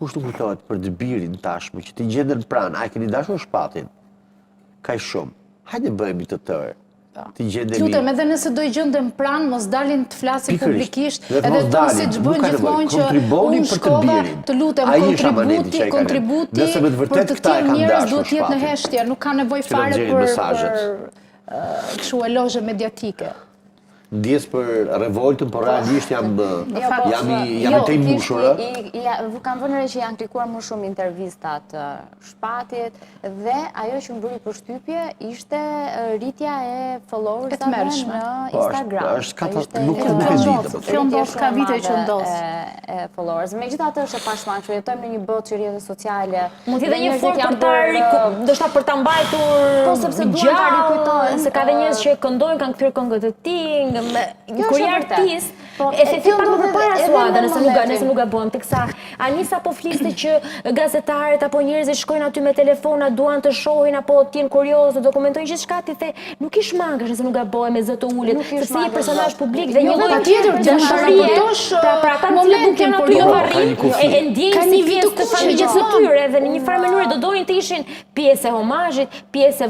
Kush të kujtohet për dëbirin tashmë që ti gjendet pranë, a e keni dashur shpatin? Kaj shumë. Hajde bëhemi të tërë. Lutem, edhe nëse do i gjendem pranë, mos dalin të flasin publikisht, edhe të si që bëjnë gjithmonë që unë shkova, të lutem, kontributi për të tjerë njerëz duhet jetë në heshtje, nuk ka nevoj fare për këshu elozhe mediatike. Ndjes për revoltën, por realisht jam të imbushur. Kam vënë re që janë klikuar më shumë intervistat Shpatit dhe ajo që më bëri përshtypje ishte rritja e followersave në Instagram. Nuk e di. Kjo ndosh ka vite që ndos. Followers. Megjithatë është e pashmangshme, jetojmë në një botë që rrjetet sociale. Mund të jetë një formë ndoshta për ta mbajtur gjallë, se ka dhe njerëz që këndojnë, kanë kthyer këngët e tij. Kur je artist, e the pak më përpara Suada, nëse nuk gabon, teksa Anisa po fliste që gazetarët apo njerëzit shkojnë aty me telefona, duan të shohin apo të jenë kurioz, të dokumentojnë gjithçka, ti the, nuk i shmangesh nëse nuk gaboj me zë të ulit, se si je personazh publik dhe një lloj dashurie. Pra ata që nuk janë aty në varrim, e ndjejnë si pjesë të familjes së tyre dhe në një farë mënyrë do donin të ishin pjesë e homazhit, pjesë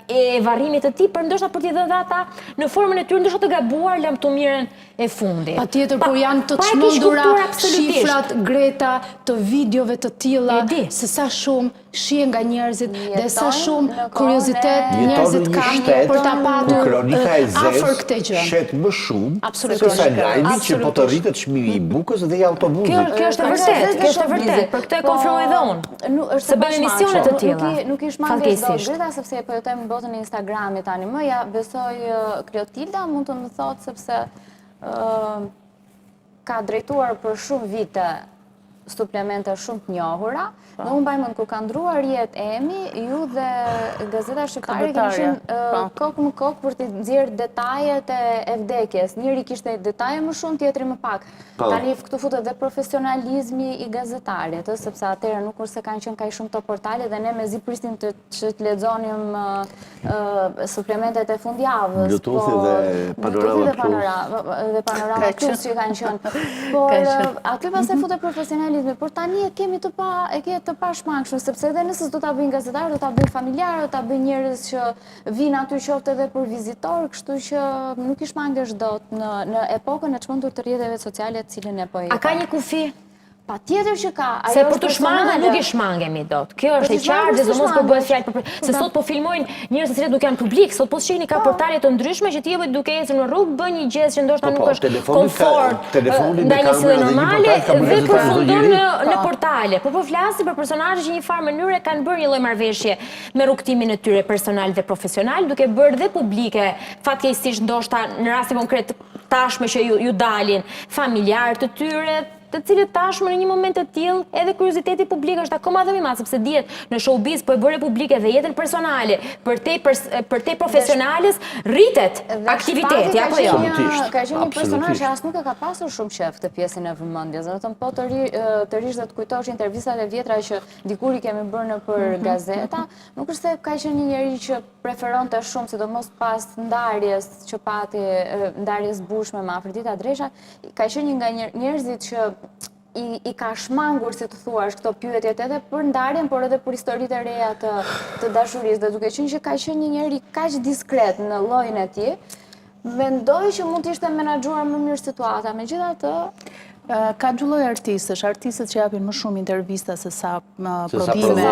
e varrimit të tij, por ndoshta për t'i dhënë ata në formën e tyre ndoshta të gabuar lam të mirën e fundit. Patjetër, por janë të çmendura shifrat Greta të videove të tilla, se sa shumë shihen nga njerëzit dhe sa shumë kuriozitet njerëzit kanë për ta patur afër këtë gjë. Shet më shumë se sa lajmi që po të rritet çmimi i bukës dhe i autobusit. Kjo është e vërtetë, për këtë e konfirmoj edhe unë. Se bën emisione të tilla. Nuk i shmanges dot Greta sepse po jetojmë në botën e Instagramit tani. Më ja besoj Klotilda mund të më thotë sepse ka drejtuar për shumë vite suplemente shumë të njohura. Dhe unë bajmën kur ka ndruar jetë Emi, ju dhe Gazeta Shqiptare kishin kokë më kokë për të nxjerrë detajet e vdekjes. Njëri kishte detaje më shumë, tjetri më pak. Tani këtu futet dhe profesionalizmi i gazetarit, sepse atëherë nuk kurse kanë qenë kaq shumë të portale dhe ne mezi prisnim të lexonim suplementet e fundjavës. Bluetoothi dhe Panorama Plus që kanë qenë. Por aty pastaj futet profesionalizmi, por tani e kemi të pashmangshme, sepse edhe nëse do ta bëjnë gazetarë, do ta bëjnë familjarë, do ta bëjnë njerëz që vinë aty qoftë edhe për vizitor, kështu që nuk i shmangesh dot në epokën e çmendur të rrjeteve sociale të cilën e po jetojmë. A ka një kufi? Patjetër që ka. Se për të shmangur nuk i shmangemi dot. Kjo është e qartë dhe domos po bëhet fjalë për se sot po filmojnë njerëz të cilët nuk janë publik, sot po shihni ka portale të ndryshme që ti duke ecur në rrugë bën një gjë që ndoshta nuk është komfort. Ndaj një sillë normale dhe përfundon në portale. Po flasim për personazhe që në një farë mënyrë kanë bërë një lloj marrëveshje me rrugtimin e tyre personal dhe profesional, duke bërë dhe publike fatkeqësisht ndoshta në rastin konkret tashmë që ju dalin familjarë të tyre, të cilët tashmë në një moment të tillë edhe kurioziteti publik është akoma dhe më i madh, sepse dihet në showbiz po e bëre publike dhe jetën personale për te profesionales rritet aktiviteti apo jo. Ka qenë një personazh që as nuk e ka pasur shumë qejf të pjesën e vëmendjes. Do të thënë po të rish dhe të kujtosh intervistat e vjetra që dikur i kemi bërë nëpër gazeta, nuk është se ka qenë një njerëz që preferonte shumë, sidomos pas ndarjes që pati ndarjes bushme me Afrodita Dresha, ka qenë një nga njerëzit që i ka shmangur, si të thuash, këto pyetjet edhe për ndarjen, por edhe për historitë e reja të dashurisë. Dhe duke qenë që ka qenë një njeri kaq diskret në llojin e tij, mendoj që mund të ishte menaxhuar më mirë situata. Megjithatë, ka dy lloj artistësh, artistët që japin më shumë intervista se sa prodhime,